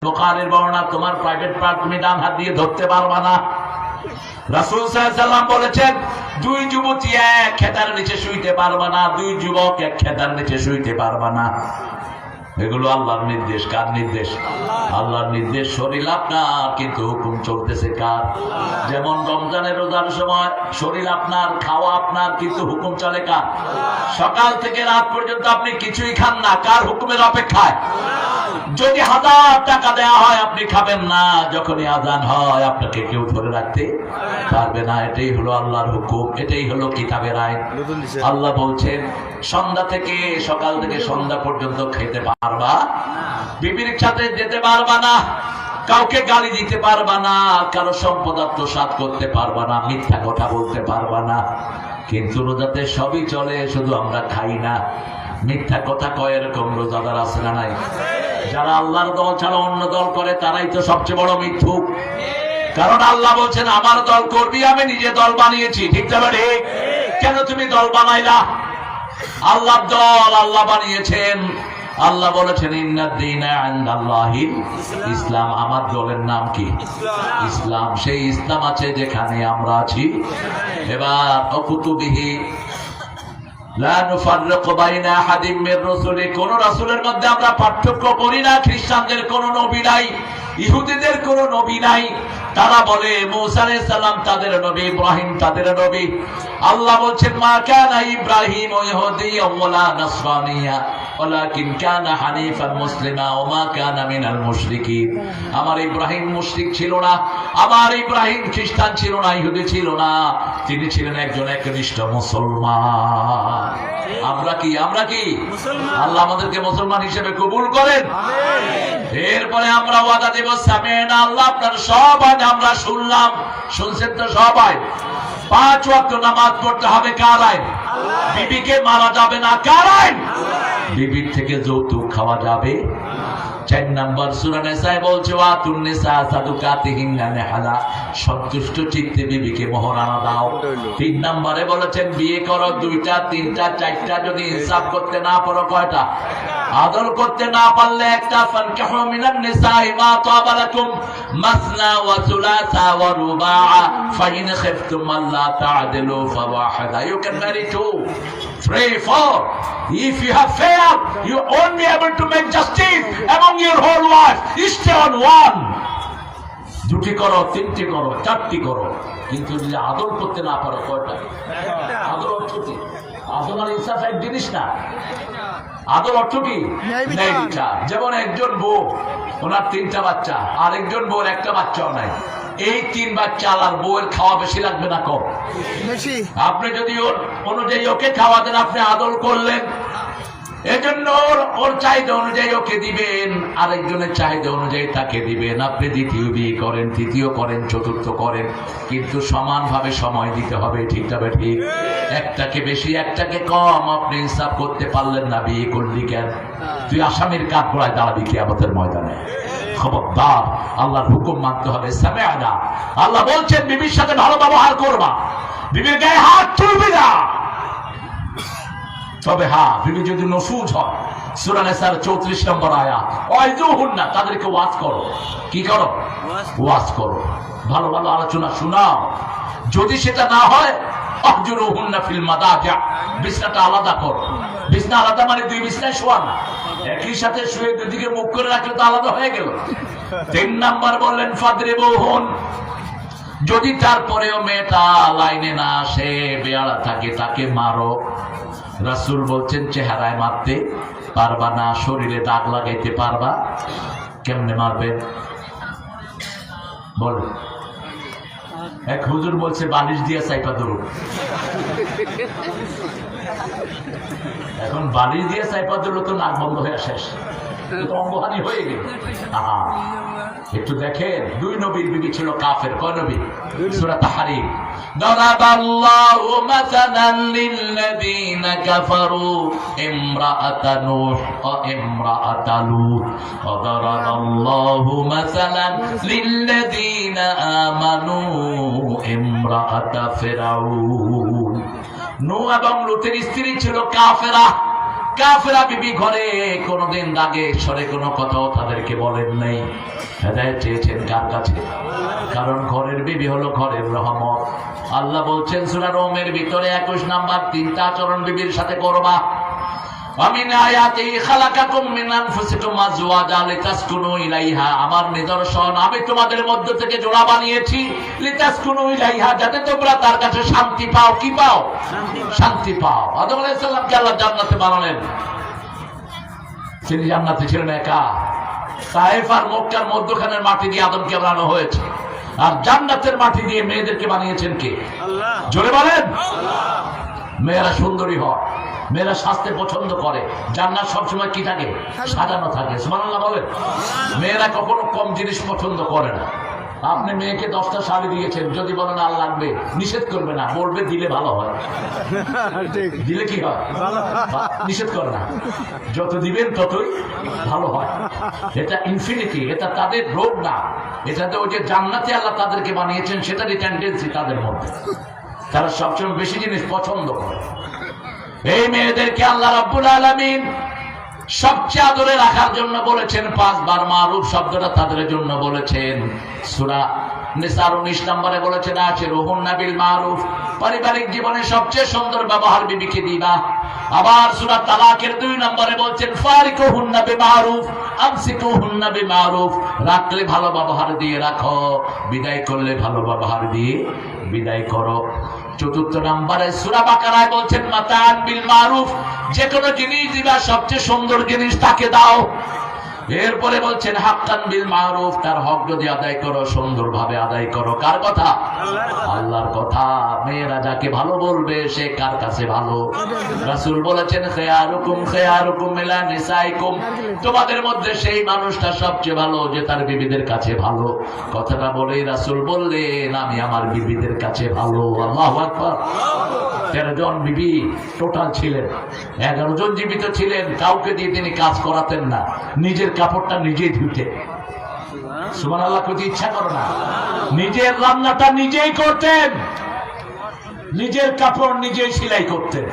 বুখারীর বর্ণনা, তোমার প্রাইভেট পার্ট তুমি ডান হাত দিয়ে ধরতে পারবা না। রাসূল সাল্লাল্লাহু আলাইহি ওয়াসাল্লাম বলেছেন, দুই যুবতী এক খেতার নিচে শুইতে পারবা না, দুই যুবক এক খেতার নিচে শুইতে পারবা না। এগুলো আল্লাহর নির্দেশ। কার নির্দেশ? আল্লাহর নির্দেশ। শরীর আপনার, কিন্তু হুকুম চলতেছে কার? যেমন রমজানের রোজার সময় শরীর আপনার, খাওয়া আপনার, কিন্তু হুকুম চলে কার? সকাল থেকে রাত পর্যন্ত আপনি কিছুই খান না, কার হুকুমের অপেক্ষায়? যদি 1000 টাকা দেয়া হয় আপনি খাবেন না, যখনই আজান হয় আপনাকে কেউ ধরে রাখতে পারবে না। এটাই হলো আল্লাহর হুকুম, এটাই হলো কিতাবের আইন। আল্লাহ বলছেন, সন্ধ্যা থেকে, সকাল থেকে সন্ধ্যা পর্যন্ত খেতে পারবা, বিবির সাথে যেতে পারবা না, কাউকে গালি দিতে পারবা না, কারো সম্পদ আত্মসাৎ করতে পারবা না, মিথ্যা কথা বলতে পারবা না। কিন্তু রোজাতে সবই চলে, শুধু আমরা খাই না। মিথ্যা কথা কয় এরকম রোজাদার আছে না নাই? যারা আল্লাহর দল ছাড়া অন্য দল করে তারাই তো সবচেয়ে বড় মিথ্যুক। কারণ আল্লাহ বলছেন, আমার দল করবি, আমি নিজে দল বানিয়েছি। ঠিক না? ঠিক। কেন তুমি দল বানাইলা? আল্লাহর দল আল্লাহ বানিয়েছেন। আল্লাহ বলেছেন, ইন্নাদ-দীনা ইনদাল্লাহিল ইসলাম। আমার দলের নাম কি? ইসলাম। সেই ইসলাম আছে যেখানে আমরা আছি। এবার অকুতুবিহি লা নুফাররিকু বাইনা আহাদিম মির রাসূলি, কোন রাসূলের মধ্যে আমরা পার্থক্য করি না। খ্রিস্টানদের কোন নবী নাই, ইহুদিদের কোন নবী নাই। তারা বলে মুসা আলাইহিস সালাম তাদের নবী, ইব্রাহিম তাদের নবী। আল্লাহ বলছেন, মা কানা ইব্রাহিম ইহুদিয়্যান ওয়ালা নাসরানিয়্যা ওয়ালাকিন কানা হানিফান মুসলিমা ওয়া মা কানা মিনাল মুশরিকিন। আমার ইব্রাহিম মুশরিক ছিল না, আমার ইব্রাহিম খ্রিস্টান ছিল না, ইহুদি ছিল না, তিনি ছিলেন একজন একনিষ্ঠ মুসলমান। আমরা কি? আমরা কি? আল্লাহ আমাদেরকে মুসলমান হিসেবে কবুল করেন। এরপরে আমরা ওয়াদা দেব, সামি'না, আল্লাহ আপনার সব আইন আমরা শুনলাম। শুনছেন তো সবাই? 5 ওয়াক্ত নামাজ পড়তে হবে, কার আইন? বিবিকে মারা যাবে না, কার আইন? বিবির থেকে যৌতুক খাওয়া যাবে। 4 নম্বর সূরা নিসায় বলছে, ওয়াতুন নিসা সাদুকাতিহিন্না নিহালা, সন্তুষ্ট চিত্তে বিবিকে মোহরানা দাও। 3 নম্বরে বলেছেন, বিয়ে করো 2টা 3টা 4টা, যদি ইনসাফ করতে না পারো কয়টা? আদল করতে না পারলে একটা। ফানকিহু মিনান নিসাই মা তাবা লাকুম মাসনা ওয়া সুলাসা ওয়া রুবাআ ফাইন খিফতুম আল্লা তা'দিলু ফাওয়াহিদা। You can marry 2, 3, 4. If you have failed, you won't be able to make justice among your whole life. Stay on 1. 2টি করো, 3টি করো, 4টি করো, কিন্তু যদি আদল করতে না পারো কয়টা? আদল অর্থ কি? আদল আর ইনসাফ এক জিনিস না। আদল অর্থ কি? ন্যায় বিচার। যেমন একজন বউ, ওনার 3টা বাচ্চা, আর একজন বউর একটা বাচ্চাও নাই। এই 3 বাচ্চা আর বউয়ের খাওয়া বেশি লাগবে না কম? আপনি যদি ওর অনুযায়ী ওকে খাওয়া দেন, আপনি আদল করলেন। এজন্য ওর চাহিদা অনুযায়ী ওকে দিবেন, আরেকজনের চাহিদা অনুযায়ী তাকে দিবেন। আপনি দ্বিতীয় বিয়ে করেন, তৃতীয় করেন, চতুর্থ করেন, কিন্তু সমানভাবে সময় দিতে হবে। ঠিক তবে ঠিক। একটাকে বেশি, একটাকে কম, আপনি ইনসাফ করতে পারলেন না, বিয়ে করলি কেন? তুই আসামির কাঠগড়ায় দাঁড়াবি কিয়ামতের ময়দানে। খবরদার, আল্লাহর হুকুম মানতে হবে। সামি'না, আল্লাহ বলছেন বিবির সাথে ভালো ব্যবহার করবা, বিবির গায়ে হাত তুলবি না। তবে হ্যাঁ, বিবি যদি নসুজ হয়, সূরা নিসার 34 নম্বর আয়াত, ওয়াইজুহুন্না, তাদেরকে ওয়াজ করো। কি করো? ওয়াজ করো, ভালো ভালো আলোচনা শোনাও। যদি সেটা না হয়, আহজুরুহুন্না ফিল মাদাজি', বিছনাটা আলাদা করো। বিছনা আলাদা মানে 2 বিছনায় শোয়া না, একই সাথে শুয়ে দুদিকে মুখ করে রাখলে তো আলাদা হয়ে গেল। 3 নাম্বার বললেন, ফাদরিবুহুন, যদি তারপরেও মেয়েটা লাইনে না আসে, বেয়ারা থাকে, তাকে মারো। রাসূল বলছেন, চেহারায় মারতে পারবা না, শরীরে দাগ লাগাইতে পারবা। কেমনে মারবেন বল? এক হুজুর বলছে, বালিশ দিয়ে চাইপা ধরুন। এখন বালিশ দিয়ে চাইপা ধরলে তো নাক বন্ধ হয়ে শেষ, অঙ্গহানি হয়ে গেল। একটু দেখেন, 2 নবীর বিবি ছিল কাফের। কয় নবী? সূরা তাহরীম। দারাবাল্লাহু মাসালান লিল্লাযীনা কাফারু ইমরাআতা নূহ ওয়া ইমরাআতা লূত ওয়া দারাবাল্লাহু মাসালান লিল্লাযীনা আমানু ইমরাআতা ফিরাউন। নূহ এবং লূতের স্ত্রী ছিল কাফেরা। কাফেরা বিবি ঘরে কোনদিন দাগে সরে কোনো কথাও তাদেরকে বলেন নাই। হেদায়েত চেয়েছেন কার কাছে? কারণ ঘরের বিবি হলো ঘরের রহমত। আল্লাহ বলছেন সূরা রোমের ভিতরে 21 নাম্বার 3টা আচরণ বিবির সাথে করবা। আমিন আয়াতি খালাকাকুম মিন আনফুসিকুম আজওয়াজা লিতাসকুনু ইলাইহা, আমার নিদর্শন আমি তোমাদের মধ্য থেকে জোড়া বানিয়েছি, লিতাসকুনু ইলাইহা, যাতে তোমরা তার কাছে শান্তি পাও। কি পাও? শান্তি পাও। আদম আলাইহিস সালামকে আল্লাহ জান্নাতে বানালেন, তিনি জান্নাতে ছিলেন একা। তায়েফ আর মক্কার মধ্যখানের মাটি দিয়ে আদমকে বানানো হয়েছে, আর জান্নাতের মাটি দিয়ে মেয়েদেরকে বানিয়েছেন কে? আল্লাহ। জোরে বলেন আল্লাহ। মেয়েরা সুন্দরী হয়, মেয়েরা স্বাস্থ্য পছন্দ করে। জান্নাত সবসময় কি থাকে? সাজানো থাকে। সুবহানাল্লাহ বলেন। মেয়েরা কখনো কম জিনিস পছন্দ করে না। আপনি মেয়েকে 10টা শাড়ি দিয়েছেন, যদি বলেন আর লাগবে, নিষেধ করবে না, বলবে দিলে ভালো হয়। দিলে কি হয়? নিষেধ করে না, যত দিবেন ততই ভালো হয়। এটা ইনফিনিটি, এটা তাদের রোগ না, এটা তো ওই যে জান্নাতে আল্লাহ তাদেরকে বানিয়েছেন সেটারই টেন্ডেন্সি তাদের মধ্যে। তারা সবসময় বেশি জিনিস পছন্দ করে। এই মেয়েদেরকে আল্লাহ রাব্বুল আলামিন সবচেয়ে আদরে রাখার জন্য বলেছেন 5 বার মারুফ শব্দটা তাদের জন্য বলেছেন। সূরা নিসার 19 নম্বরে বলেছেন আশিরুহুন্না বিল মারুফ, পারিবারিক জীবনে সবচেয়ে সুন্দর ব্যবহার বিবিকে দিবা। আবার সূরা তালাকের 2 নম্বরে বলছেন ফারিকুহুন্না বিমারুফ আমসিকুহুন্না বিমারুফ, রাখলে ভালো ব্যবহার দিয়ে রাখো, বিদায় করলে ভালো ব্যবহার দিয়ে বিদায় করো। 4 নম্বরে সূরা বাকারায় বলছেন মাতান বিল মারুফ, যে কোনো জিনিস দিবা সবচেয়ে সুন্দর জিনিস তাকে দাও। এরপরে বলছেন হাক্কান বিল মারুফ, তার হক যদি আদায় করো সুন্দরভাবে আদায় করো। কার কথা? আল্লাহর কথা। মেয়েরা যাকে ভালো বলবে সে কার কাছে ভালো? রাসূল বলেছেন খায়রুকুম খায়রুকুম মিলা নিসাইকুম, তোমাদের মধ্যে সেই মানুষটা সবচেয়ে ভালো যে তার বিবিদের কাছে ভালো। কথাটা বলেই রাসূল বললেন আমি আমার বিবিদের কাছে ভালো। আল্লাহু আকবার। 13 জন বিবি টোটাল ছিলেন, 11 জন জীবিত ছিলেন। কাউকে দিয়ে তিনি কাজ করাতেন না, নিজের কাপড়টা নিজেই ধুতেন। সুবহানাল্লাহ। করতে ইচ্ছা করে না, নিজের রান্নাটা নিজেই করতেন, নিজের কাপড় নিজেই সেলাই করতেন।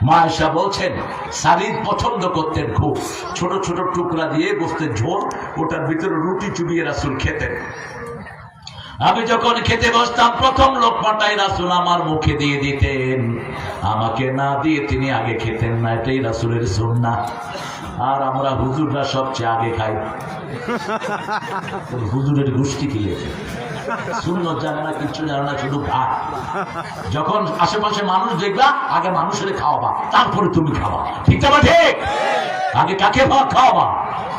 মা আয়েশা বলছেন সারিদ পছন্দ করতেন খুব, ছোট ছোট টুকরা দিয়ে গোশতের ঝোল, ওটার ভিতরে রুটি চুবিয়ে রাসূল খেতেন। আমি যখন খেতে বসতাম প্রথম লোকমাটাই রাসূল আমার মুখে দিয়ে দিতেন, আমাকে না দিয়ে তিনি আগে খেতেন না। এটাই রাসূলের সুন্নাহ। আর আমরা হুজুররা সবচেয়ে আগে খাই। হুজুরের গোষ্ঠী খেয়েছে, সুন্নত জানে না, কিচ্ছু জানে না, শুধু ভাত। যখন আশেপাশে মানুষ দেখবা আগে মানুষের খাওয়াবা, তারপরে তুমি খাওয়া। ঠিক না? ঠিক। আগে কাকে খাওয়াবা?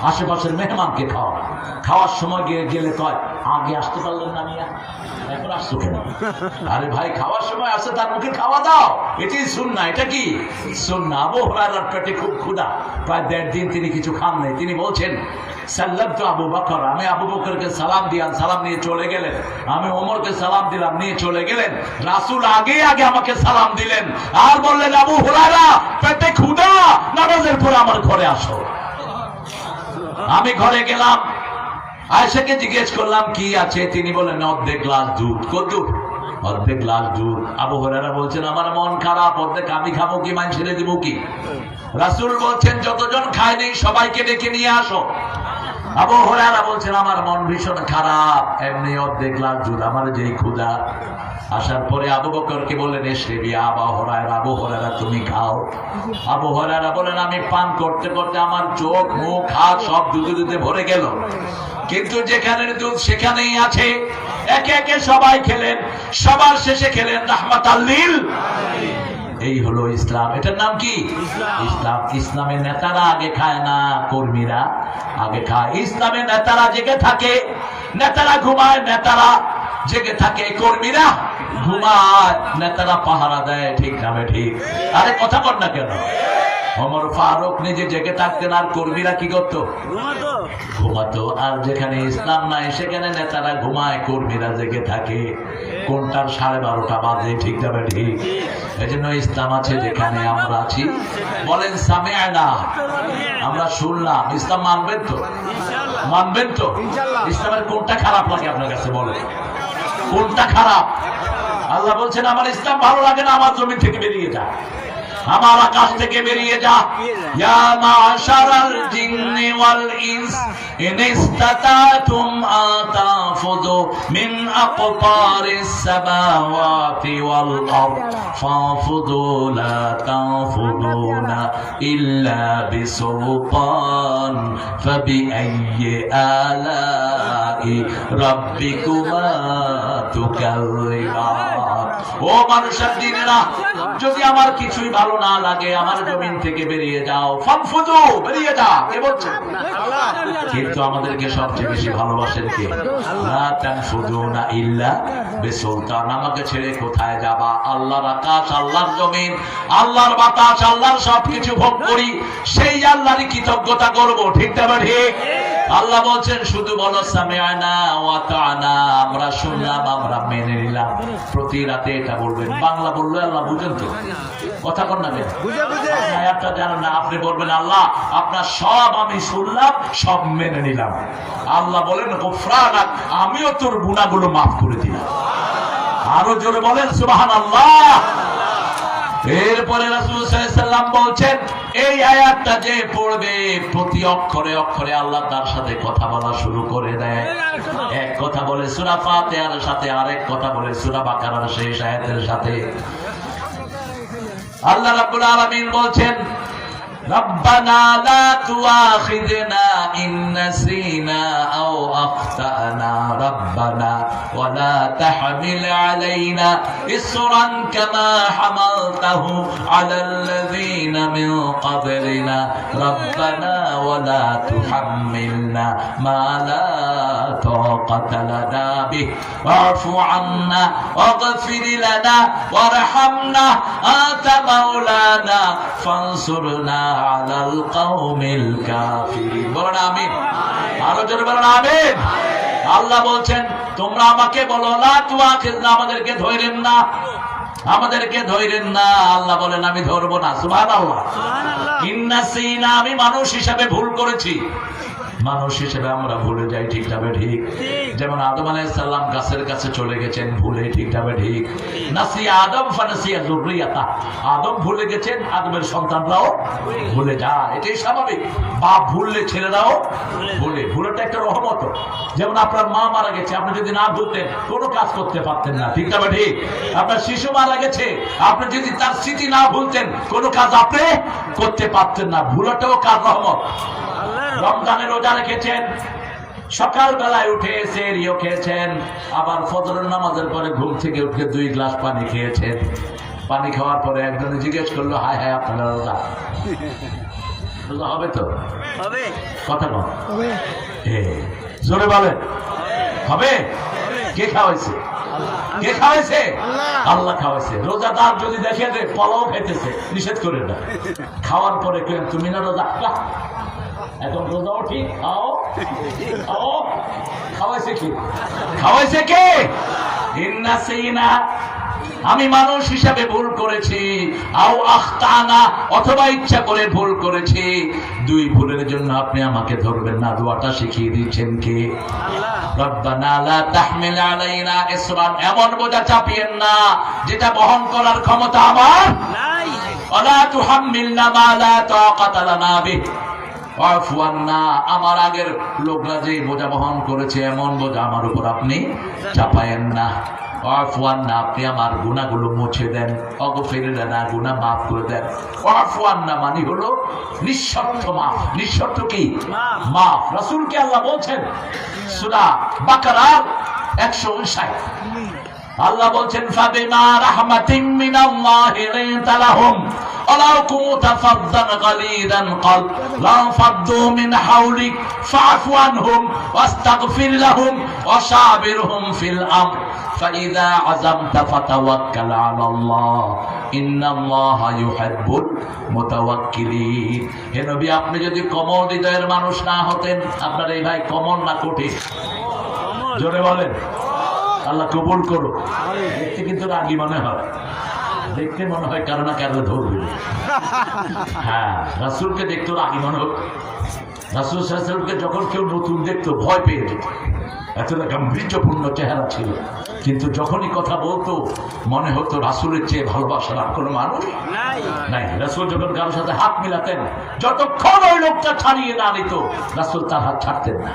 আশেপাশের মেহমানকে খাওয়াবা। খাওয়ার সময় গেলে কয় আগে আসতে পারলেন না মিয়া, এখন আসছো কেন? আরে ভাই খাওয়ার সময় আসে তার মুখে খাওয়া দাও, এটাই সুন্নাহ। এটা কি সুন্নাহ? আবু হুরায়রার পেটে খুব ক্ষুধা, প্রায় 1.5 দিন তিনি কিছু খান নাই। তিনি বলছেন সাল্লাতু আবু বকর, আমি আবু বকরকে সালাম দিলাম, সালাম নিয়ে চলে গেলেন। আমি ওমরকে সালাম দিলাম, নিয়ে চলে গেলেন। রাসূল আগে আগে আমাকে সালাম দিলেন আর বললেন আবু হুরায়রা পেটে ক্ষুধা, নামাজের পরে আমার ঘরে আসো। আমি ঘরে গেলাম, আয়েশাকে জিজ্ঞেস করলাম কি আছে, তিনি বলেন অর্ধেক গ্লাস দুধ। কত? অর্ধেক গ্লাস দুধ। আবু হুরায়রা বলছেন আমার মন খারাপ, অর্ধেক আমি খাবো কি মান ছেড়ে দিব কি? রাসূল বলছেন যতজন খায়নি সবাইকে ডেকে নিয়ে আসো। আবু হুরায়রা বলছেন আমার মন ভীষণ খারাপ, এমনি অর্ধেক গ্লাস দুধ, আমার যেই ক্ষুধা। আসার পরে আবু বকরকে বললেন এসে আবু হুরায়রা, আবু হুরায়রা তুমি খাও। আবু হুরায়রা বলেন আমি পান করতে করতে আমার চোখ মুখ হাত সব দুধে ভরে গেল, কিন্তু যেখানের দুধ সেখানেই আছে। একে একে সবাই খেলেন, সবার শেষে খেলেন রাহমাতাল লিল আলামিন। এই হলো ইসলাম। এটার নাম কি? ইসলাম। ইসলামের নেতারা আগে খায় না, কর্মীরা আগে খায়। ইসলামের নেতারা জেগে থাকে, নেতারা ঘুমায়, নেতারা জেগে থাকে, কর্মীরা ঘুমায়, নেতারা পাহারা দেয়। ঠিক নামে ঠিক। আরে কথা বল না কেন? ওমর ফারুক নিজে জেগে থাকতেন আর কর্মীরা কি করতো? ঘুমাতো। আর যেখানে ইসলাম নাই সেখানে নেতারা ঘুমায়, কর্মীরা জেগে থাকে। কোনটার 12:30 বাজে? ঠিক যাবে ঠিক। এই জন্য ইসলাম আছে যেখানে আমরা আছি। বলেন সামিআনা, আমরা শুনলাম। ইসলাম মানবেন তো? মানবেন তো? ইসলামের কোনটা খারাপ লাগে আপনার কাছে? বলেন কোনটা খারাপ? আল্লাহ বলছেন আমার ইসলাম ভালো লাগে না, আমার জমি থেকে বেরিয়ে যা। আমার আকাশ থেকে বেরিয়ে যা। ইয়া মাশারাল জিন্নি ওয়াল ইনস ইন ইসতাতাতুম আতাফুদু মিন আকতারিস সামাওয়াতি ওয়াল আরদ ফাফুদু লা তাফুদুনা ইল্লা বিসুলতান ফাবিআইয়ি আলাই রাব্বিকুমা তুকাল্লিমান। ও মানুষের দিনেরা, যদি আমার কিছুই ভালো না লাগে আমার জমিন থেকে বেরিয়ে যাও। ফানফুদু, বেরিয়ে যা। কে বলছে? কিন্তু আমাদেরকে সবচেয়ে বেশি ভালোবাসেন কে? লা তানফুদুনা ইল্লা বিসুলতান। আমাকে ছেড়ে কোথায় যাবা? আল্লাহর আকাশ, আল্লাহর জমিন, আল্লাহর বাতাস, আল্লাহর সবকিছু ভোগ করি, সেই আল্লাহরই কৃতজ্ঞতা করব। ঠিক না ঠিক? আল্লাহ বলছেন শুধু বলো সামিআনা ওয়া আতানা, আমরা শুনলাম, আমরা মেনে নিলাম। প্রতি রাতে এটা বলবেন। বাংলা বললে আল্লাহ বুঝেন তো? কথা কর না কেন? আয়াতটা জানেন না? আপনি বলবেন আল্লাহ আপনার সব আমি শুনলাম, সব মেনে নিলাম। আল্লাহ বলেন গফরানাক, আমিও তোর গুনাহগুলো মাফ করে দিলাম। আরো জোরে বলেন সুবহানাল্লাহ। এরপরে রাসূল সাল্লাল্লাহু আলাইহি ওয়াসাল্লাম বলছেন এই আয়াতটা যে পড়বে প্রতি অক্ষরে অক্ষরে আল্লাহ তার সাথে কথা বলা শুরু করে দেয়। এক কথা বলে সূরা ফাতিহার সাথে, আরেক কথা বলে সূরা বাকারার শেষ আয়াতের সাথে। আল্লাহ রাব্বুল আলামিন বলছেন রব্বানা লা তুআখিযনা ইন নাসিনা আও আখতানা রব্বানা ওয়া লা তাহমিল আলাইনা ইসরান কামা হামালতাহু আলাল্লাযীনা মিন ক্বাবলিনা রব্বানা ওয়া লা তুহাম্মিলনা মা লা তাকাতা লানা বিহি ওয়া'ফু আন্না ওয়াগফির লানা ওয়ারহামনা আনতা মাওলানা ফানসুরনা আলাল কওমিল কাফিরিন। বলেন আমিন। আরো জোরে বলেন আমিন। আল্লাহ বলছেন তোমরা আমাকে বলো লা তুআখিযনা, আমাদেরকে ধইরেন না, আমাদেরকে ধইরেন না। আল্লাহ বলেন আমি ধরবো না। সুবহানাল্লাহ। ইন্নাসিনা, আমি মানুষ হিসাবে ভুল করেছি। মানুষ হিসেবে আমরা ভুলে যাই, ঠিক যাবে ঠিক। যেমন আদম আলাইহিস সালাম গাছের কাছে চলে গেছেন ভুলে, ঠিক যাবে ঠিক। নাসিয়া আদম ফানাসিয়া যুররিয়াতা, আদম ভুলে গেছেন, আদমের সন্তানরাও ভুলে যায়। এটাই স্বাভাবিক। বাপ ভুললে ছেলেরাও ভুলে। ভুলটা একটা রহমত। যেমন আপনার মা মারা গেছে, আপনি যদি না ভুলতেন কোনো কাজ করতে পারতেন না, ঠিক যাবে ঠিক। আপনার শিশু মারা গেছে, আপনি যদি তার স্মৃতি না ভুলতেন কোনো কাজ আপনি করতে পারতেন না। ভুলাটাও কার রহমত। রমজানের রোজা রেখেছেন, সকাল বেলায় উঠে সেহরিও খেয়েছেন, আবার ফজরের নামাজের পরে ঘুম থেকে উঠে 2 গ্লাস পানি খেয়েছেন। পানি খাওয়ার পরে একজনে জিজ্ঞেস করলো হায় হায় আপনারা রোজা? রোজা হবে তো? হবে। কথা বল জোরে বলেন হবে। কে খাওয়াইছে? কে খাওয়াইছে? আল্লাহ খাওয়াইছে। রোজাদার যদি দেখে যে পোলাও খাইতেছে, নিষেধ করে না। খাওয়ার পরে কেন তুমি না রোজা? এখন রোজাও ঠিক, খাও খাও। খাওয়াইছে কি? খাওয়াইছে কে? ইন্নাসিনা, আমি মানুষ হিসাবে ভুল করেছি। আও আখতানা, অথবা ইচ্ছা করে ভুল করেছি। 2 ভুলের জন্য আপনি আমাকে ধরবেন না। দোয়াটা শিখিয়ে দিয়েছেন কে? আল্লাহ। রব্বানা লা তাহমিল আলাইনা ইসরান, এমন বোঝা চাপিয়েন না যেটা বহন করার ক্ষমতা আমার নাই। ওয়ালা তুহাম্মিলনা মা লা তাকাতা লানা বিহি ওয়া'ফু আন্না, আমার আগের লোকরা যে বোঝা বহন করেছে এমন বোঝা আমার উপর আপনি চাপায়েন না। ওয়া'ফু আন্না, আপনি আমার গুনাহগুলো মুছে দেন। ওয়াগফির লানা, গুনাহ মাফ করে দেন। ওয়া'ফু আন্না মানে হলো নিঃশর্ত মাফ। নিঃশর্ত কি? মাফ। রাসূলকে আল্লাহ বলছেন সূরা বাকারার 159, আল্লাহ বলছেন ফাবিমা রাহমাতিন মিনাল্লাহি লিনতা লাহুম ওয়ালাউ কুনতা ফাদ্দান গালিদান কলব লাফাদ্দু মিন হাওলিক ফা'ফু আনহুম ওয়াস্তাগফির লাহুম ওয়াশাবিরহুম ফিল আমর ফাইযা আযামতা ফাতাওয়াক্কাল আলাল্লাহ ইন্নাল্লাহা ইউহিব্বুল মুতাওয়াক্কিলিন। হে নবী, আপনি যদি কোমল হৃদয়ের মানুষ না হতেন, আপনার এই ভাই কোমল না কঠিন? জোরে বলেন। আল্লাহ কবুল করো। দেখতে কিন্তু রাগী মনে হয়, দেখতে মনে হয় কারো না কারো ধরবে। হ্যাঁ, রাসূলকে দেখতো রাগী মনে হতো। রাসূল সাল্লাল্লাহু আলাইহি ওয়াসাল্লামকে যখন কেউ নতুন দেখতো ভয় পেয়ে যেত। এতটা গাম্ভীর্যপূর্ণ চেহারা ছিল, কিন্তু যখনই কথা বলতো মনে হতো রাসূলের চেয়ে ভালোবাসার আর কোনো মানুষ নাই। রাসূল যখন কারোর সাথে হাত মিলাতেন, যতক্ষণ ওই লোকটা ছাড়িয়ে না নিত রাসূল তার হাত ছাড়তেন না।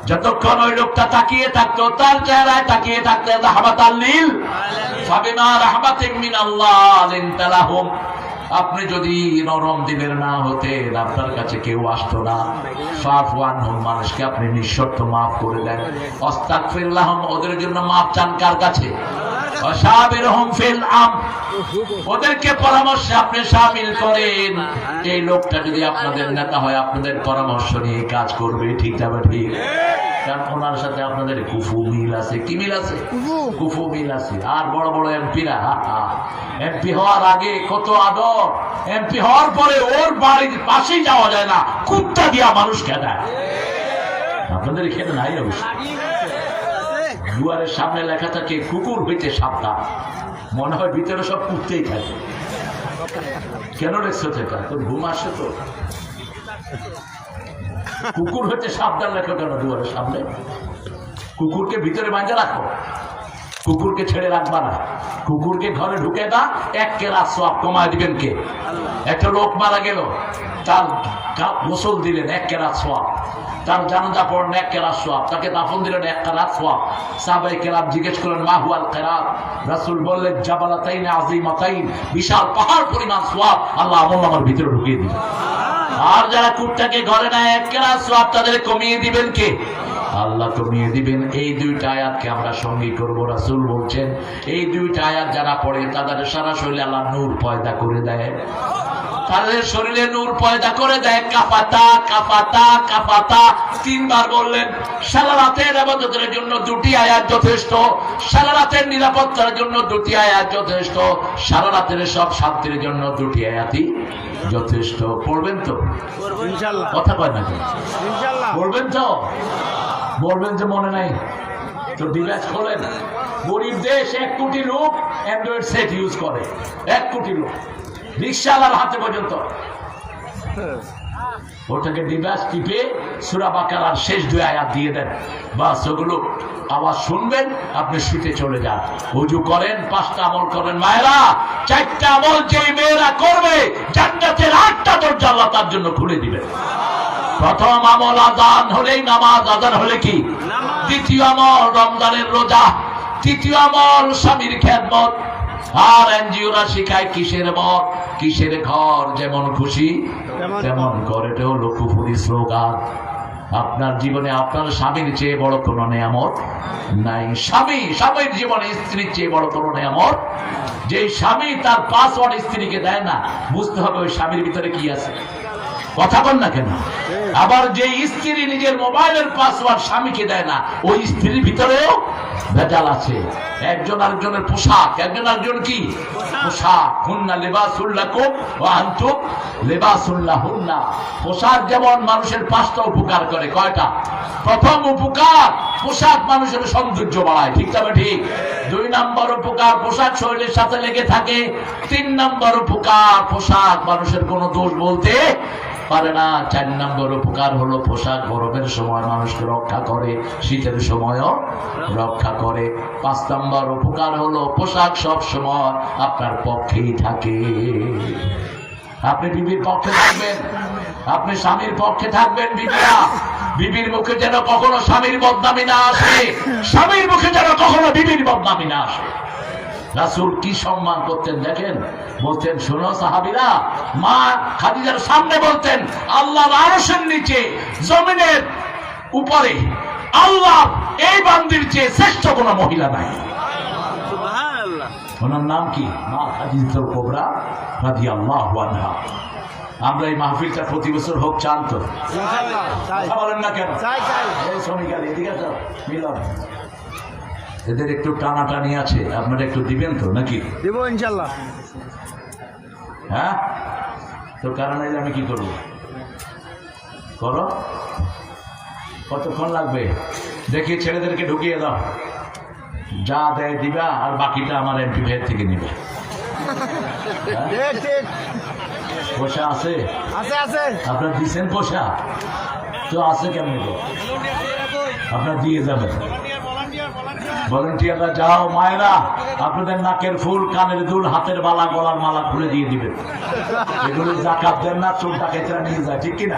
যতক্ষণ ওই লোকটা তাকিয়ে থাকতো, তার চেহারায় তাকিয়ে থাকতেন, রাহমাতাল লিল ফাবিমা রাহমাতিন মিনাল্লাহ লিনতা লাহুম। আপনি যদি নরম দিলের না হতেন, আপনার কাছে কেউ আসতো না। ফাফু আনহুম, মানুষকে আপনি নিঃশর্ত মাফ করে দেন। আস্তাগফির লাহুম, ওদের জন্য মাফ চান কার কাছে? ওয়াশাবিরহুম ফিল আমর, ওদেরকে পরামর্শে আপনি শামিল করেন। এই লোকটা যদি আপনাদের নেতা হয়, আপনাদের পরামর্শ নিয়ে কাজ করবে, ঠিক যাবে ঠিক। কারণ ওনার সাথে আপনাদের কুফু মিল আছে। কি মিল আছে? কুফু মিল আছে। আর বড় বড় এমপিরা, এমপি হওয়ার আগে কত আদর, এমপি হওয়ার পরে ওর বাড়ির পাশেই যাওয়া যায় না, কুত্তা দিয়া মানুষ খেদায়। আপনাদের এখানে নাই অবশ্য। দুয়ারের সামনে লেখা থাকে কুকুর হইতে সাবধান, মনে হয় ভিতরে সব কুত্তেই থাকে। কেন লেখছো সেটা? তোর ঘুম আসে তো? কুকুর হইতে সাবধান লেখো কেন দুয়ারের সামনে? কুকুরকে ভিতরে বাঁধা রাখো, কুকুরকে ছেড়ে রাখবা না। কুকুরকে ঘরে ঢুকে না, এক কেরা সওয়াব কমায় দিবেন কে? একটা লোক মারা গেল, তার গোসল দিলেন, এক কেরা সওয়াব। তার জানাজা পড়লেন, এক কেরাত সওয়াব। তাকে দাফন দিলেন, এক কেরাত সওয়াব। সাহাবায়ে কেরাম জিজ্ঞেস করলেন, মা হুয়াল কেরাত? রাসূল বললেন, জাবালাতাইন আযীমাতাইন, বিশাল পাহাড় পরিমাণ সওয়াব আল্লাহ আমলনামার ভিতরে ঢুকিয়ে দিবেন। আর যারা কুত্তাকে ঘরে নেয়, এক কেরাত সওয়াব তাদের কমিয়ে দিবেন কে? আল্লাহ কমিয়ে দিবেন। এই দুইটা আয়াতকে আমরা সঙ্গী করব। রাসূল বলছেন, এই দুইটা আয়াত যারা পড়ে তাদের সারা শরীরে আল্লাহ নূর পয়দা করে দেয়, তাদের শরীরে নূর পয়দা করে দেয়। কাফাতা কাফাতা কাফাতা তিনবার বললেন। সারা রাতের ইবাদতের জন্য দুটি আয়াত যথেষ্ট, সারা রাতের নিরাপত্তার জন্য দুটি আয়াত যথেষ্ট, সারা রাতের সব শান্তির জন্য দুটি আয়াতই যথেষ্ট। পড়বেন তো ইনশাআল্লাহ? কথা কয় না কেন? ইনশাআল্লাহ পড়বেন তো? বলবেন যে মনে নাই তো ডিভাইস খোলেন। গরিব দেশ, 1 কোটি লোক অ্যান্ড্রয়েড সেট ইউজ করে, 1 কোটি লোক, রিকশাওয়ালার হাতে পর্যন্ত। ওটাকে ডিভাইস টিপে সূরা বাকারার শেষ 2 আয়াত দিয়ে দেন, বাস ওগুলো আওয়াজ শুনবেন, আপনি শুতে চলে যান। ওযু করেন, 5টা আমল করেন। মায়েরা, 4টা আমল যেই মেয়েরা করবে, জান্নাতের 8টা দরজা আল্লাহ তার জন্য খুলে দিবেন। প্রথম আমল আযান হলেই নামাজ, আযান হলে কি? দ্বিতীয় আমল রমজানের রোজা, তৃতীয় আমল স্বামীর খেদমত। আর এনজিওরা শিখায় কিসের মত, কিসের ঘর, যেমন খুশি তেমন ঘর। এটা হলো কুফরি স্লোগান। আপনার জীবনে আপনার স্বামীর চেয়ে বড় কোনো নিয়ামত নাই। স্বামীর জীবনে স্ত্রীর চেয়ে বড় কোনো নিয়ামত। যে স্বামী তার পাসওয়ার্ড স্ত্রীকে দেয় না, বুঝতে হবে ওই স্বামীর ভিতরে কি আছে। কথা বল না কেন? আবার যে স্ত্রী নিজের মোবাইলের পাসওয়ার্ড স্বামীকে দেয় না, ওই স্ত্রীর ভিতরেও ভেজাল আছে। একজন আরেকজনের পোশাক, একজন আরেকজন কি পোশাক। হুন্না লিবাসুল লাকুম ওয়া আনতুম লিবাসুল লাহুন্না। পোশাক যেমন মানুষের 5টা উপকার করে। কয়টা? প্রথম উপকার, পোশাক মানুষের সৌন্দর্য বাড়ায়, ঠিক তবে ঠিক। 2 নম্বর উপকার, পোশাক শরীরের সাথে লেগে থাকে। 3 নম্বর উপকার, পোশাক মানুষের কোনো দোষ বলতে পারে না। 4 নম্বর উপকার হলো পোশাক গরমের সময় মানুষকে রক্ষা করে, শীতের সময়ও রক্ষা করে। 5 নম্বর উপকার হলো পোশাক সব সময় আপনার পক্ষেই থাকে। আপনি বিবির পক্ষে থাকবেন, আপনি স্বামীর পক্ষে থাকবেন। বিবিরা, বিবির মুখে যেন কখনো স্বামীর বদনামি না আসে, স্বামীর মুখে যেন কখনো বিবির বদনামি না আসে। রাসূল কি সম্মান করতেন দেখেন। বলতেন, শোনো সাহাবীরা, মা খাদিজার সামনে বলতেন, আল্লাহর আরশের নিচে জমিনের উপরে আল্লাহ এই বান্দির চেয়ে শ্রেষ্ঠ কোনো মহিলা নাই। সুবহানাল্লাহ। ওনার নাম কি? মা খাদিজাতুল কুবরা রাদিয়াল্লাহু আনহা। আমরা এই মাহফিলটা প্রতি বছর হোক, চান তো? ইনশাআল্লাহ। বলেন না কেন? চাই চাই। এই শ্রমিকার এদিকে যাও, মিলন এদের একটু টানাটানি আছে, আপনারা একটু দিবেন তো নাকি? দেব ইনশাআল্লাহ। হ্যাঁ, তো কারণ এলে আমি কি করবো? করো। কতক্ষণ লাগবে দেখি, ছেলেদেরকে ঢুকিয়ে দাও, যা দেয় দিবা, আর বাকিটা আমার এমপি ভাইয়ের থেকে নিবে। পোষা আছে? আছে আছে। আপনারা দিচ্ছেন পোষা তো? আছে কেমন? আপনারা দিয়ে যাবেন। ভলান্টিয়াররা যাও, মায়েরা আপনাদের নাকের ফুল, কানের দুল, হাতের বালা, গলার মালা খুলে দিয়ে দিবেন। এগুলো জাকাত দেন না, চোর ডাকাতেরা নিয়ে যায়, ঠিক কিনা?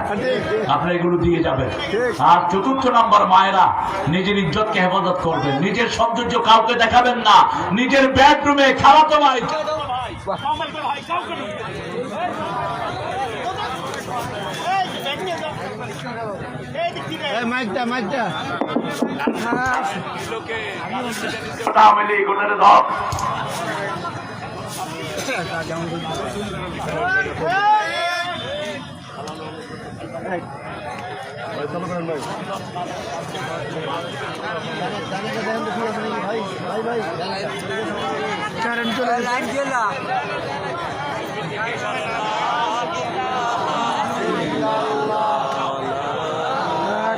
আপনারা এগুলো দিয়ে যাবেন। আর চতুর্থ নাম্বার, মায়েরা নিজের ইজ্জতকে হেফাজত করবেন, নিজের সৌন্দর্য কাউকে দেখাবেন না, নিজের বেডরুমে খালাতো ভাই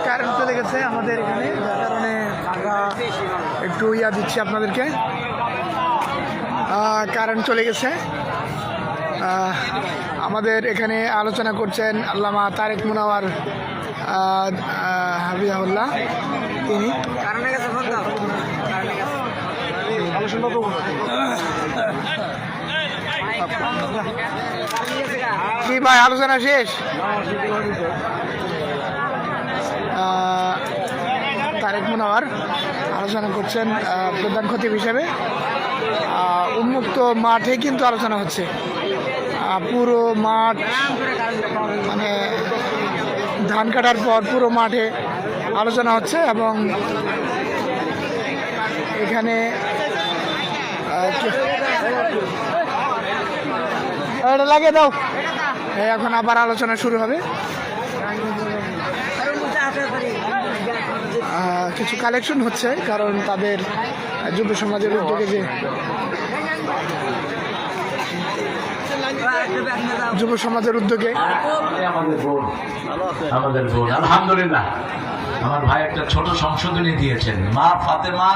কারেন্ট চলে গেছে আমাদের এখানে, যার কারণে একটু ইয়া দিচ্ছি আপনাদেরকে। কারেন্ট চলে গেছে। আমাদের এখানে আলোচনা করছেন আল্লামা তারেক মুনাওয়ার হাফিজাহুল্লাহ। তিনি কি ভাই, আলোচনা শেষ? তারেক মুনাওয়ার আলোচনা করছেন প্রধান খতিব হিসেবে। উন্মুক্ত মাঠে কিন্তু আলোচনা হচ্ছে, পুরো মাঠ, মানে ধান কাটার পর পুরো মাঠে আলোচনা হচ্ছে। এবং এখানে লাগিয়ে দাও, এখন আবার আলোচনা শুরু হবে। কিছু কালেকশন হচ্ছে, কারণ তাদের যুব সমাজের উদ্যোগে যে যুব সমাজের উদ্যোগে আমাদের বোন, আলহামদুলিল্লাহ আমার ভাই একটা ছোট সংশোধনী দিয়েছেন। মা ফাতেমা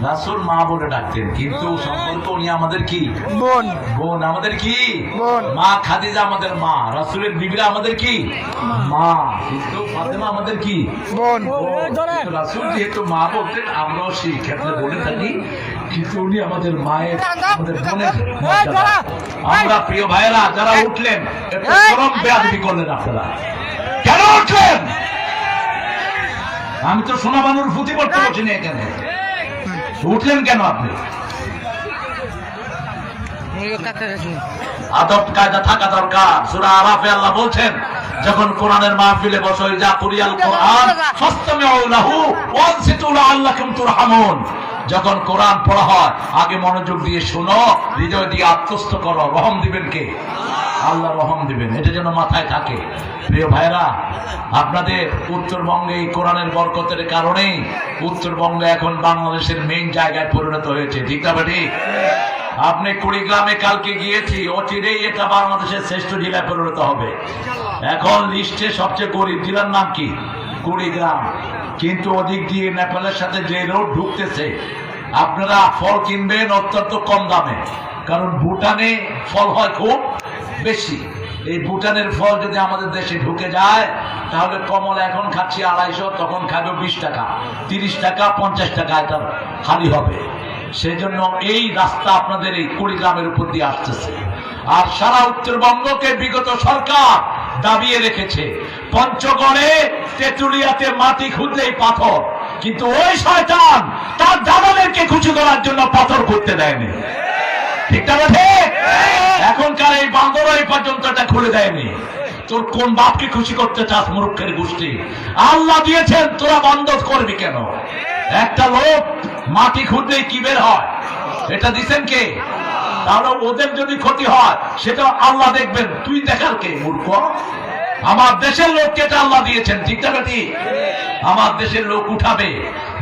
রাসূল মা বলে ডাকতেন, কিন্তু সম্পর্ক উনি আমাদের কি বোন, বোন আমাদের কি বোন। মা খাদিজা আমাদের মা, রাসূলের বিবিরা আমাদের কি মা, কিন্তু ফাতেমা আমাদের কি বোন। রাসূল যেহেতু মা বলতেন, আমরাও সেই ক্ষেত্রে বলে থাকি, কিন্তু উনি আমাদের মায়ের, আমাদের বোনের মর্যাদা। আমরা প্রিয় ভাইয়েরা যারা উঠলেন, একটু চরম বেয়াদবি করলেন আপনারা। কেন উঠলেন? আমি তো সোনা বানুর ফুটি পড়তে বলছি না, এখানে উঠলেন কেন আপনি? আদব কায়দা থাকা দরকার। সূরা আরাফে আল্লাহ বলছেন, যখন কোরআনের মাহফিলে বসো, যা কুরিয়াল কোরআন ফাসতামিউ লাহু ওয়ানসিতু লাআল্লাকুম তুরহামুন। যখন কোরআন পড়া হয়, আগে মনোযোগ দিয়ে শোনো, হৃদয় দিয়ে আত্মস্থ করো। রহম দিবেন কে? আল্লাহ রহম দিবেন, এটা যেন মাথায় থাকে। প্রিয় ভাইরা, আপনাদের উত্তরবঙ্গে এই কোরআনের বরকতের কারণেই উত্তরবঙ্গ এখন বাংলাদেশের মেইন জায়গায় পরিণত হয়েছে, ঠিক না ঠিক? আপনি কুড়িগ্রামে কালকে গিয়েছি, অচিরেই এটা বাংলাদেশের শ্রেষ্ঠ জেলায় পরিণত হবে। এখন লিস্টে সবচেয়ে গরিব জেলার নাম কি? কুড়িগ্রাম। কিন্তু ওদিক দিয়ে নেপালের সাথে যে রোড ঢুকতেছে, আপনারা ফল কিনবেন অত্যন্ত কম দামে, কারণ ভুটানে ফল হয় খুব বেশি। এই ভুটানের ফল যদি আমাদের দেশে ঢুকে যায়, তাহলে কমলা এখন খাচ্ছি 250, তখন খাবে 20 টাকা, 30 টাকা, 50 টাকা, এটা খালি হবে। সেই জন্য এই রাস্তা আপনাদের এই কুড়িগ্রামের উপর দিয়ে আসতেছে। আর সারা উত্তরবঙ্গকে বিগত সরকার দাবিয়ে রেখেছে। পঞ্চগড়ে তেঁতুলিয়াতে মাটি খুঁজলেই পাথর, কিন্তু ওই শয়তান তার দাদাদেরকে খুশি করার জন্য পাথর খুঁজতে দেয়নি, ঠিক না? এখনকার এই বান্দর এই পর্যন্ত এটা খুলে দেয়নি। তোর কোন বাপকে খুশি করতে চাস, মূর্খের গোষ্ঠী? আল্লাহ দিয়েছেন, তোরা বন্ধ করবি কেন? একটা লোক মাটি খুঁজলেই কি বের হয়, এটা দিচ্ছেন কে? তাহলে ওদের যদি ক্ষতি হয়, সেটা আল্লাহ দেখবেন, তুই দেখার কে? মূর্খ। আমার দেশের লোককে এটা আল্লাহ দিয়েছেন, ঠিক না ঠিক? আমার দেশের লোক উঠাবে।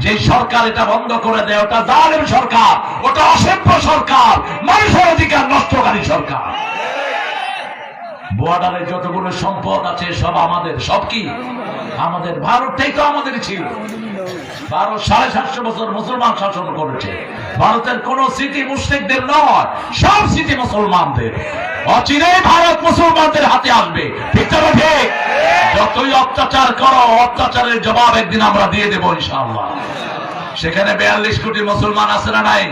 যে সরকার এটা বন্ধ করে দেয়, ওটা জালেম সরকার, ওটা অসভ্য সরকার, মানুষের অধিকার নষ্টকারী সরকার। বর্ডারে যতগুলো সম্পদ আছে সব আমাদের। সব কি আমাদের? ভারতটাই তো আমাদের ছিল। ভারত 750 বছর মুসলমান শাসন করেছে। ভারতের কোন স্মৃতি মুশরিকদের নয়, সব স্মৃতি মুসলমানদের। অচিরেই ভারত মুসলমানদের হাতে আসবে, ঠিক না ঠিক? যতই অত্যাচার করো, অত্যাচারের জবাব একদিন আমরা দিয়ে দেবো ইনশাআল্লাহ। সেখানে 42 কোটি মুসলমান আছে না নাই?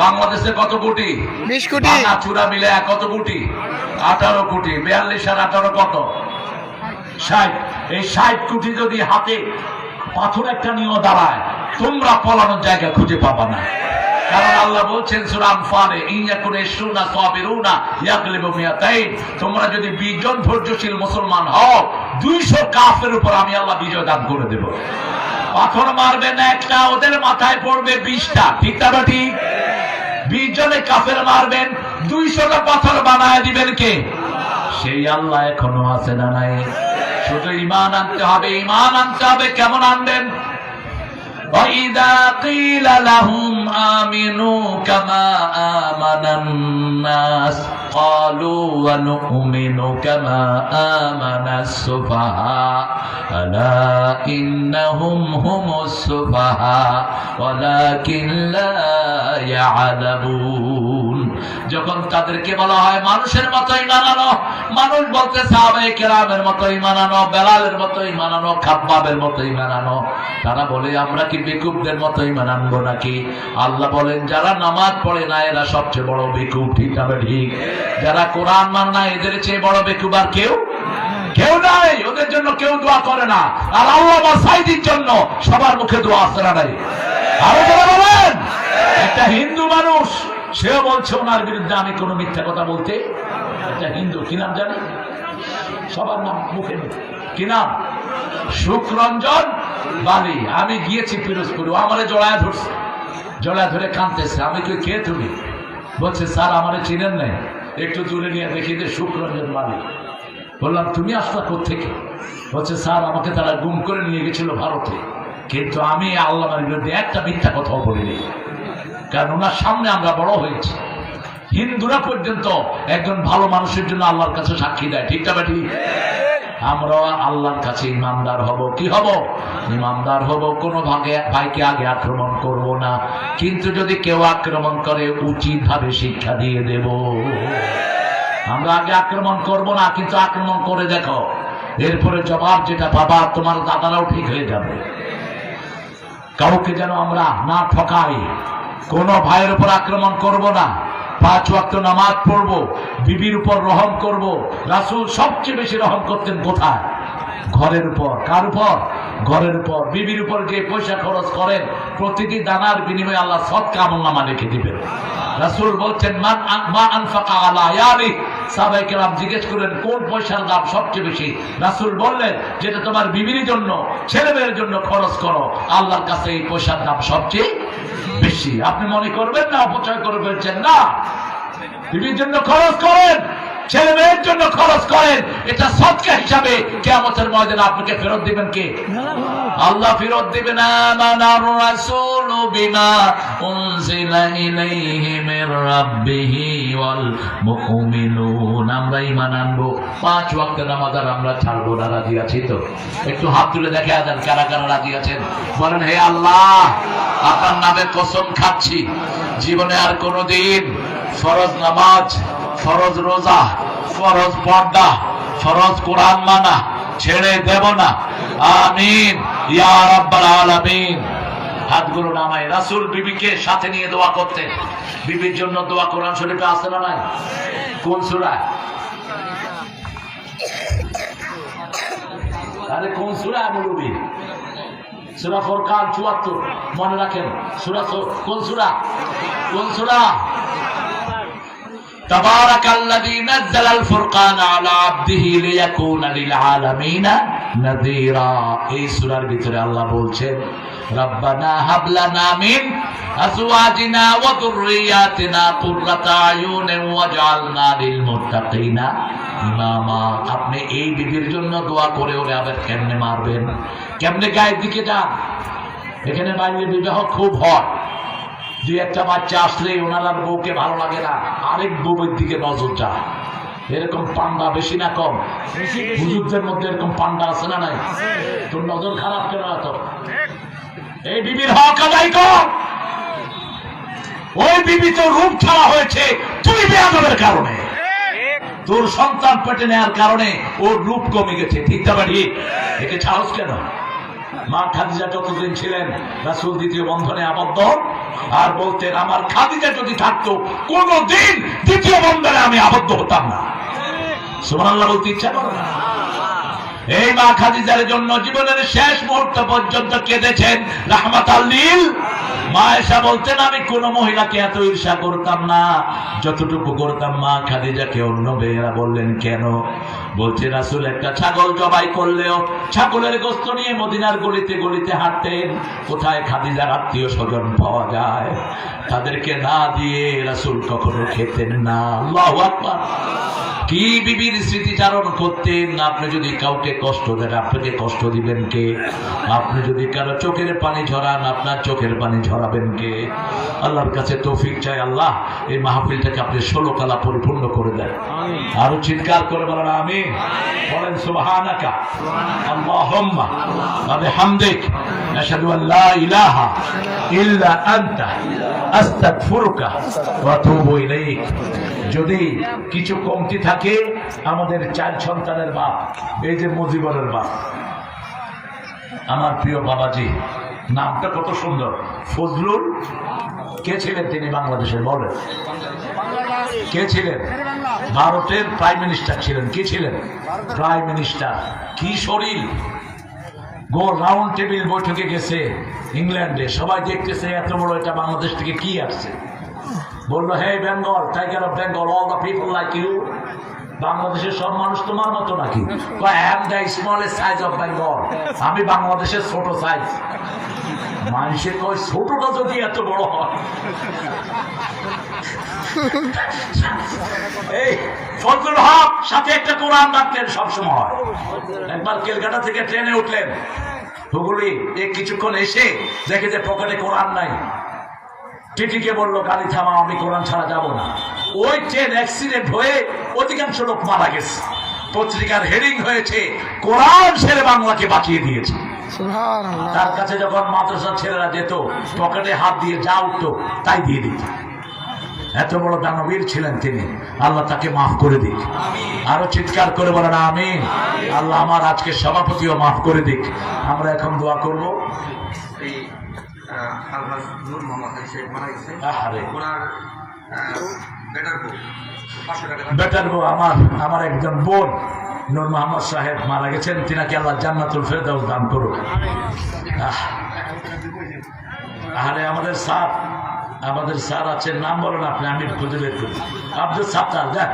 বাংলাদেশে কত কোটি? 20 কোটি। চূড়া মিলে কত কোটি? 18 কোটি। 42 আর 18 কত? 60। এই 60 কোটি যদি হাতে পাথর একটা নিয়েও দাঁড়ায়, তোমরা পলানোর জায়গা খুঁজে পাবা না। কারণ আল্লাহ বলছেন সূরা আনফালে, ইয়াকুন ইশরুনা সাবিরুনা ইয়াগলিবু মিয়াতাইন, তোমরা যদি 20 জন ধৈর্যশীল মুসলমান হও, 200 কাফের উপর আমি আল্লাহ বিজয় দান করে দেব। পাথর মারবেন একটা, ওদের মাথায় পড়বে 20টা। ঠিক না ঠিক? 20 জনে কাফের মারবেন, 200টা পাথর বানায় দিবেন কে? সেই আল্লাহ এখনো আছে না নাই? শুধু ঈমান আনতে হবে। ঈমান আনতে হবে। কেমন আনবেন? وَإِذَا قِيلَ لَهُمْ آمِنُوا كَمَا آمَنَ النَّاسُ قَالُوا وَنُؤْمِنُ كَمَا آمَنَ السُّفَهَاءُ أَلَا إِنَّهُمْ هُمُ السُّفَهَاءُ وَلَكِنْ لَا يَعْلَمُونَ। যখন তাদেরকে বলা হয় মানুষের মতো ঈমান আনো, মানুষ বলতে সাহাবায়ে কেরামের মতো ঈমান আনো, বেলালের মতো ঈমান আনো, খাব্বাবের মতো ঈমান আনো, তারা বলে আমরা কি বেকুবদের মতো ঈমান আনবো নাকি? আল্লাহ বলেন যারা নামাজ পড়ে না এরা সবচেয়ে বড় বেকুব। ঠিক না ঠিক? যারা কোরআন মানে না এদের চেয়ে বড় বেকুব আর কেউ নাই। ওদের জন্য কেউ দোয়া করে না, আর আল্লাহ মাসাইদির জন্য সবার মুখে দোয়া আসে না নাই? আরো যারা বলেন একটা হিন্দু মানুষ, সেও বলছে ওনার বিরুদ্ধে আমি কোনো মিথ্যা কথা বলতে। একটা হিন্দু, কি নাম জানি? সবার নাম মুখে কি নাম? সুখরঞ্জন বালি। আমি গিয়েছি পিরোজপুরে, আমারে জড়ায় ধরছে, জড়ায় ধরে কাঁদতেছে। আমি কই কে তুমি? বলছে স্যার আমারে চিনেন নাই? একটু দূরে নিয়ে দেখি যে সুখরঞ্জন বালি। বললাম তুমি আসলা কোত্থেকে? বলছে স্যার আমাকে তারা গুম করে নিয়ে গেছিল ভারতে, কিন্তু আমি আল্লাহর বিরুদ্ধে একটা মিথ্যা কথাও বলিনি, কারণ ওনার সামনে আমরা বড় হয়েছি। হিন্দুরা পর্যন্ত একজন ভালো মানুষের জন্য আল্লাহর কাছে সাক্ষী দেয়। ঠিক না ঠিক? আমরা আল্লাহর কাছে ইমানদার হব। কি হব? ইমানদার হব। কোনো ভাইকে আগে আক্রমণ করব না, কিন্তু যদি কেউ আক্রমণ করে উচিত ভাবে শিক্ষা দিয়ে দেব। আমরা আগে আক্রমণ করব না, কিন্তু আক্রমণ করে দেখো, এরপরে জবাব যেটা পাবা তোমার দাদারাও ঠিক হয়ে যাবে। কাউকে যেন আমরা না ঠকাই। কোন ভাইয়ের উপর আক্রমণ করব না। 5 ওয়াক্ত নামাজ পড়বো, বিবির উপর রহম করব। রাসূল সবচেয়ে বেশি রহম করতেন কোথায়? ঘরের উপর। কার উপর? ঘরের উপর। বিবির উপর যে পয়সা খরচ করেন, প্রতিটি দানার বিনিময়ে আল্লাহ সদকা আমলনামা রেখে দিবেন। রাসূল বলছেন মা আনফাকা আলা ইয়ারি। সাহাবায়ে কেরাম জিজ্ঞেস করেন কোন পয়সার দাম সবচেয়ে বেশি? রাসূল বললেন যেটা তোমার বিবির জন্য, ছেলে মেয়ের জন্য খরচ করো, আল্লাহর কাছে এই পয়সার দাম সবচেয়ে বেশি। আপনি মনে করবেন না অপচয় করে ফেলছেন, না, বিবির জন্য খরচ করেন, ছেলে মেয়ের জন্য খরচ করেন, এটা সদকা হিসাবে কিয়ামতের ময়দানে আপনাকে ফেরত দিবেন কে? আল্লাহ ফেরত দিবেন। আমানার রাসূলু বিমা উনজিলা ইলাইহি মির রাব্বিহি ওয়াল মুমিনুন। আমরা ঈমান আনবো, 5 ওয়াক্ত নামাজ আর আমরা ছাড়বো না। রাজি আছি তো? একটু হাত তুলে দেখে দেন কারা কারা রাজি আছেন। বলেন হে আল্লাহ, আপনার নামে কসম খাচ্ছি জীবনে আর কোনোদিন ফরজ নামাজ, ফরজ রোজা, ফরজ পর্দা, ফরজ কোরআন মানা ছেড়ে দেব না। আমিন ইয়া রাব্বাল আলামিন। হাতগুলো নামাই। রাসূল বিবিকে সাথে নিয়ে দোয়া করতেন। বিবির জন্য দোয়া কোরআন শরীফে আছে না নাই? কোন সূরা? আরে কোন সূরা বলবি? সূরা ফুরকান ৭৪ মনে রাখেন। সূরা কোন সূরা? কোন সূরা? তাবারাকাল্লাযী নাযালাল ফুরকান আলা আবদিহি লিয়াকুনা লিল আলামিনা নাযীরা। এই সূরার ভিতরে আল্লাহ বলছেন রব্বানা হাব লানা মিন আজওয়াজিনা ওয়া যুররিয়াতিনা কুররাতা আয়ুনিন ওয়াজআলনা লিল মুত্তাকিনা ইমামা। আপনি এই বিবির জন্য দোয়া করে ওরে আবার কেমনে মারবেন? কেমনে গায়ের দিকে যান? এখানে বাইরে বিবাহ খুব হয়। 2-1টা বাচ্চা আসলেই ওনার আর বউকে ভালো লাগে না, আরেক বউয়ের দিকে নজর যায়। এরকম পান্ডা বেশি না কম? হুজুরদের মধ্যে এরকম পান্ডা আছে না নাই? তোর নজর খারাপ কেন এত? এই বিবির হক আদায় কর। ওই বিবি তো রূপ ছাড়া হয়েছে তুই বেয়াদবের কারণে। তোর সন্তান পেটে নেওয়ার কারণে ওর রূপ কমে গেছে, ঠিক না ঠিক? একে সাহস কেন? মা খাদিজা যতদিন ছিলেন রাসূল দ্বিতীয় বন্ধনে আবদ্ধ, আর বলতেন আমার খাদিজা যদি থাকতো কোনদিন দ্বিতীয় বন্ধনে আমি আবদ্ধ হতাম না। সুবহানাল্লাহ বলতে ইচ্ছা করে না? এই মা খাদিজার জন্য জীবনের শেষ মুহূর্ত পর্যন্ত কেঁদেছেন রাহমাতাল লিল। মা আয়েশা বলতেন আমি কোন মহিলাকে এত ঈর্ষা করতাম না যতটুকু করতাম মা খাদিজাকে। অন্য মেয়েরা বললেন কেন? বলছে রাসূল একটা ছাগল জবাই করলেও ছাগলের গোশত নিয়ে মদিনার গলিতে গলিতে হাঁটতেন, কোথায় খাদিজার আত্মীয় স্বজন পাওয়া যায় তাদেরকে না দিয়ে রাসূল কখনো খেতেন না। আল্লাহু আকবার। কি বিবির স্মৃতিচারণ করতেন। আপনি যদি কাউকে কষ্ট দেন আপনাকে কষ্ট দিবেন কে? আপনি যদি কারো চোখের পানি ঝরান আপনার চোখের পানি ঝরাবেন কে? আল্লাহর কাছে তৌফিক চাই, আল্লাহ এই মাহফিলটাকে আপনি 16 কালা পরিপূর্ণ করে দেন। আরো চিৎকার করে বলেন আমিন। বলেন সুবহানাকা আল্লাহুম্মা ওয়া বিহামদিক আশহাদু আল লা ইলাহা ইল্লা আনতা আস্তাগফিরুকা ওয়া আতুবু ইলাইক। যদি কিছু কমতি থাকে আমাদের 4 সন্তানের বাপ, এই যে মুজিবরের বাপ, আমার প্রিয় বাবাজি, নামটা কত সুন্দর, ফজলুল। কে ছিলেন তিনি বাংলাদেশের? বলেন কে ছিলেন? ভারতের প্রাইম মিনিস্টার ছিলেন। কি ছিলেন? Prime minister. কি শরীর! গোল রাউন্ড টেবিল বৈঠকে গেছে ইংল্যান্ডে, সবাই দেখতেছে এত বড় এটা বাংলাদেশ থেকে কি আসছে। বললো হে Bengal, tiger of Bengal, all the people like you. বাংলাদেশের সব মানুষ তোমার মতো নাকি? I am the smallest size of Bengal. আমি বাংলাদেশের ছোট সাইজ। মানুষের কয় ছোটটা যদি এত বড় হয়। এই ফজলুল হক সাথে একটা কোরআন রাখতেন সবসময়। একবার কেলকাটা থেকে ট্রেনে উঠলেন হুগলি, কিছুক্ষণ এসে দেখে যে পকেটে কোরআন নাই। টিটিকে বললো গাড়ি থামাও, আমি কোরআন ছাড়া যাবো না। ওই ট্রেন অ্যাক্সিডেন্ট হয়ে অধিকাংশ লোক মারা গেছে। পত্রিকার হেডিং হয়েছে কোরআন ছেড়ে বাংলাকে বাঁচিয়ে দিয়েছে। তার কাছে যখন মাদ্রাসার ছেলেরা যেত পকেটে হাত দিয়ে যা উঠতো তাই দিয়ে দিত। এত বড় দানবীর ছিলেন তিনি, আল্লাহ তাকে মাফ করে দিক। আরো চিৎকার করে বলেন আমিন। আল্লাহ আমার আজকে সভাপতিও মাফ করে দিক। আমরা এখন দোয়া করবো। বেটার বউ আমার একজন বোন নূর মোহাম্মদ সাহেব মারা গেছেন, তিনাকে আল্লাহ জান্নাতুল ফেরদাউস দান করুন। আরে আমাদের স্যার আছেন, নাম বলেন আপনি, আমি খুঁজে বের করি। আব্দুল সাত্তার, দেখ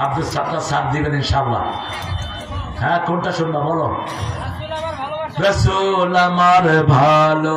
আব্দুল সাত্তার স্যার দিবেন ইনশাআল্লাহ। হ্যাঁ কোনটা শুনবা বলো? রাসূল আমার ভালো